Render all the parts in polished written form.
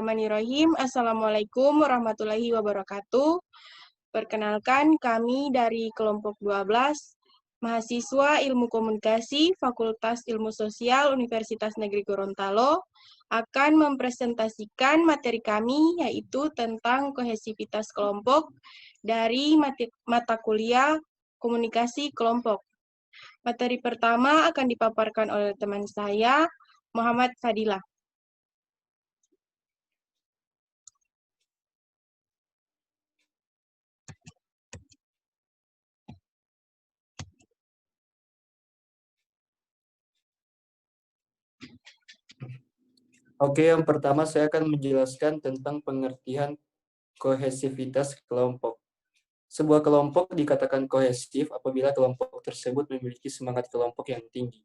Bismillahirrahmanirrahim. Assalamualaikum warahmatullahi wabarakatuh. Perkenalkan, kami dari kelompok 12, mahasiswa Ilmu Komunikasi, Fakultas Ilmu Sosial, Universitas Negeri Gorontalo, akan mempresentasikan materi kami, yaitu tentang kohesivitas kelompok dari mata kuliah Komunikasi Kelompok. Materi pertama akan dipaparkan oleh teman saya, Muhammad Fadilah. Oke, yang pertama saya akan menjelaskan tentang pengertian kohesivitas kelompok. Sebuah kelompok dikatakan kohesif apabila kelompok tersebut memiliki semangat kelompok yang tinggi,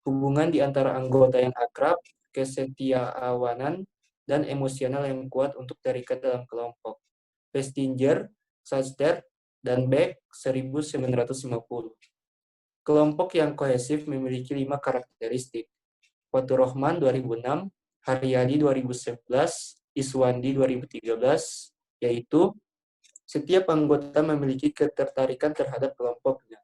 hubungan di antara anggota yang akrab, kesetiakawanan, dan emosional yang kuat untuk terikat dalam kelompok. Festinger, Schuster, dan Beck 1950. Kelompok yang kohesif memiliki 5 karakteristik. Fathur-Rahman 2006, Haryadi 2011, Iswandi 2013, yaitu setiap anggota memiliki ketertarikan terhadap kelompoknya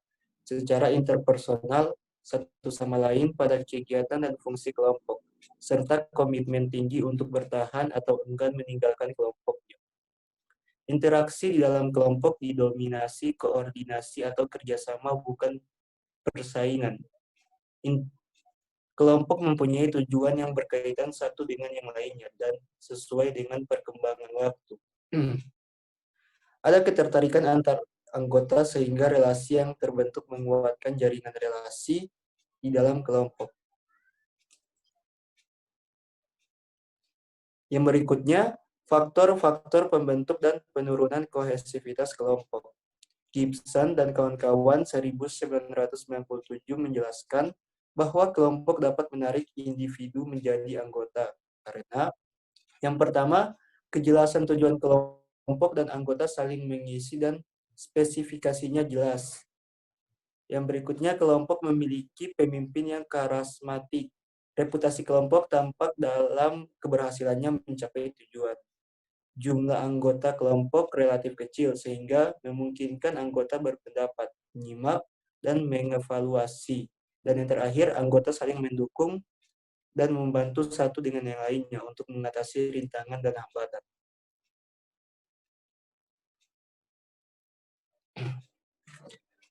secara interpersonal satu sama lain pada kegiatan dan fungsi kelompok, serta komitmen tinggi untuk bertahan atau enggan meninggalkan kelompoknya. Interaksi di dalam kelompok didominasi koordinasi atau kerjasama, bukan persaingan. Kelompok mempunyai tujuan yang berkaitan satu dengan yang lainnya dan sesuai dengan perkembangan waktu. Ada ketertarikan antar anggota sehingga relasi yang terbentuk menguatkan jaringan relasi di dalam kelompok. Yang berikutnya, faktor-faktor pembentuk dan penurunan kohesivitas kelompok. Gibson dan kawan-kawan 1997 menjelaskan bahwa kelompok dapat menarik individu menjadi anggota karena yang pertama, kejelasan tujuan kelompok dan anggota saling mengisi dan spesifikasinya jelas. Yang berikutnya, kelompok memiliki pemimpin yang karismatik. Reputasi kelompok tampak dalam keberhasilannya mencapai tujuan. Jumlah anggota kelompok relatif kecil sehingga memungkinkan anggota berpendapat, menyimak, dan mengevaluasi. Dan yang terakhir, anggota saling mendukung dan membantu satu dengan yang lainnya untuk mengatasi rintangan dan hambatan.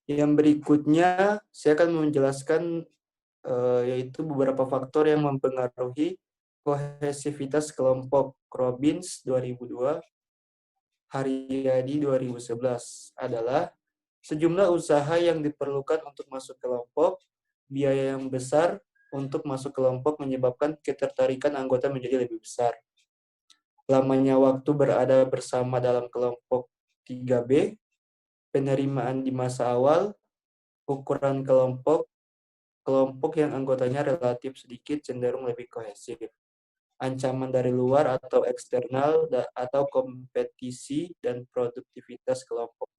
Yang berikutnya, saya akan menjelaskan yaitu beberapa faktor yang mempengaruhi kohesivitas kelompok. Robbins 2002, Haryadi 2011 adalah sejumlah usaha yang diperlukan untuk masuk kelompok, biaya yang besar untuk masuk kelompok menyebabkan ketertarikan anggota menjadi lebih besar. Lamanya waktu berada bersama dalam kelompok 3B, penerimaan di masa awal, ukuran kelompok yang anggotanya relatif sedikit cenderung lebih kohesif. Ancaman dari luar atau eksternal atau kompetisi dan produktivitas kelompok.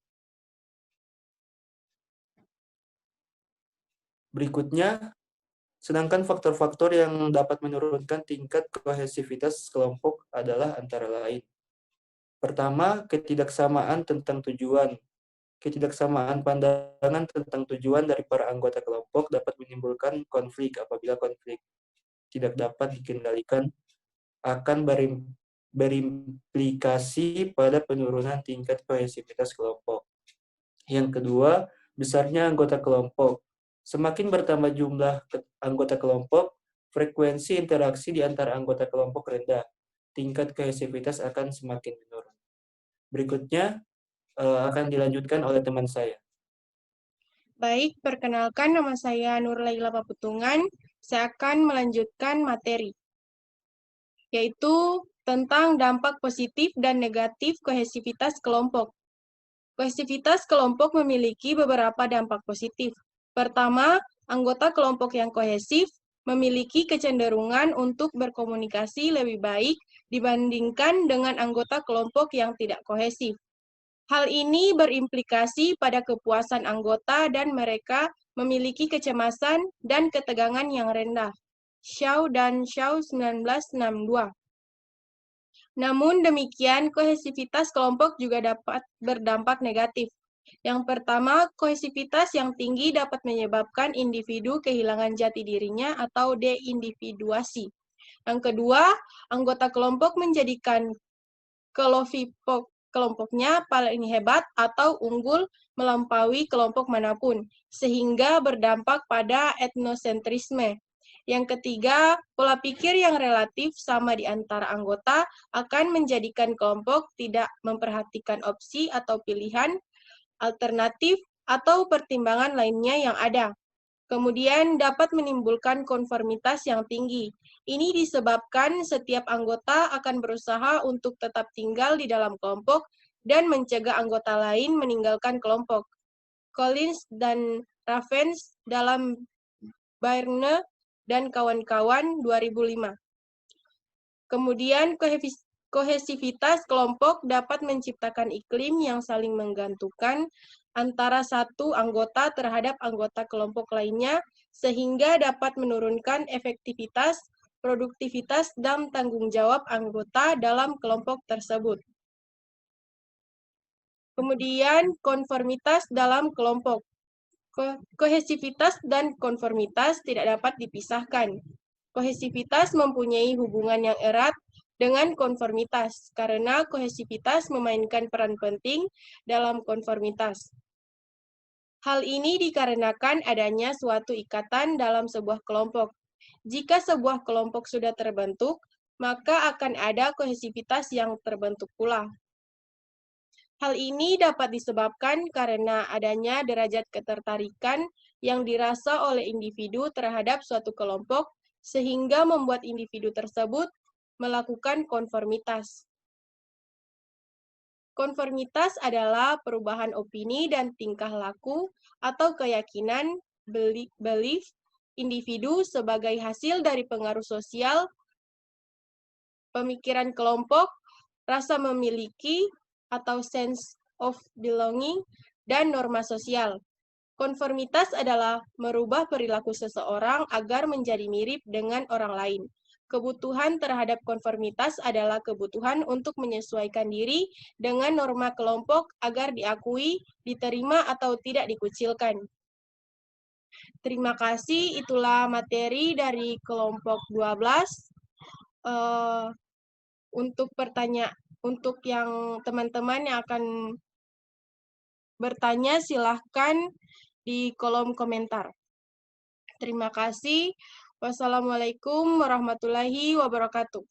Berikutnya, sedangkan faktor-faktor yang dapat menurunkan tingkat kohesivitas kelompok adalah antara lain. Pertama, ketidaksamaan tentang tujuan. Ketidaksamaan pandangan tentang tujuan dari para anggota kelompok dapat menimbulkan konflik. Apabila konflik tidak dapat dikendalikan, akan berimplikasi pada penurunan tingkat kohesivitas kelompok. Yang kedua, besarnya anggota kelompok. Semakin bertambah jumlah anggota kelompok, frekuensi interaksi di antara anggota kelompok rendah. Tingkat kohesivitas akan semakin menurun. Berikutnya akan dilanjutkan oleh teman saya. Baik, perkenalkan nama saya Nur Laila Paputungan. Saya akan melanjutkan materi, yaitu tentang dampak positif dan negatif kohesivitas kelompok. Kohesivitas kelompok memiliki beberapa dampak positif. Pertama, anggota kelompok yang kohesif memiliki kecenderungan untuk berkomunikasi lebih baik dibandingkan dengan anggota kelompok yang tidak kohesif. Hal ini berimplikasi pada kepuasan anggota dan mereka memiliki kecemasan dan ketegangan yang rendah. Shaw dan Shaw 1962. Namun demikian, kohesivitas kelompok juga dapat berdampak negatif. Yang pertama, kohesivitas yang tinggi dapat menyebabkan individu kehilangan jati dirinya atau deindividuasi. Yang kedua, anggota kelompok menjadikan kelompoknya paling hebat atau unggul melampaui kelompok manapun, sehingga berdampak pada etnosentrisme. Yang ketiga, pola pikir yang relatif sama di antara anggota akan menjadikan kelompok tidak memperhatikan opsi atau pilihan alternatif, atau pertimbangan lainnya yang ada. Kemudian dapat menimbulkan konformitas yang tinggi. Ini disebabkan setiap anggota akan berusaha untuk tetap tinggal di dalam kelompok dan mencegah anggota lain meninggalkan kelompok. Collins dan Ravens dalam Byrne dan kawan-kawan 2005. Kemudian kohesivitas kelompok dapat menciptakan iklim yang saling menggantungkan antara satu anggota terhadap anggota kelompok lainnya, sehingga dapat menurunkan efektivitas, produktivitas, dan tanggung jawab anggota dalam kelompok tersebut. Kemudian, konformitas dalam kelompok. Kohesivitas dan konformitas tidak dapat dipisahkan. Kohesivitas mempunyai hubungan yang erat dengan konformitas, karena kohesivitas memainkan peran penting dalam konformitas. Hal ini dikarenakan adanya suatu ikatan dalam sebuah kelompok. Jika sebuah kelompok sudah terbentuk, maka akan ada kohesivitas yang terbentuk pula. Hal ini dapat disebabkan karena adanya derajat ketertarikan yang dirasa oleh individu terhadap suatu kelompok, sehingga membuat individu tersebut melakukan konformitas. Konformitas adalah perubahan opini dan tingkah laku atau keyakinan belief individu sebagai hasil dari pengaruh sosial, pemikiran kelompok, rasa memiliki atau sense of belonging, dan norma sosial. Konformitas adalah merubah perilaku seseorang agar menjadi mirip dengan orang lain. Kebutuhan terhadap konformitas adalah kebutuhan untuk menyesuaikan diri dengan norma kelompok agar diakui, diterima, atau tidak dikucilkan. Terima kasih, itulah materi dari kelompok 12. Untuk yang teman-teman yang akan bertanya, silahkan di kolom komentar. Terima kasih. Wassalamualaikum warahmatullahi wabarakatuh.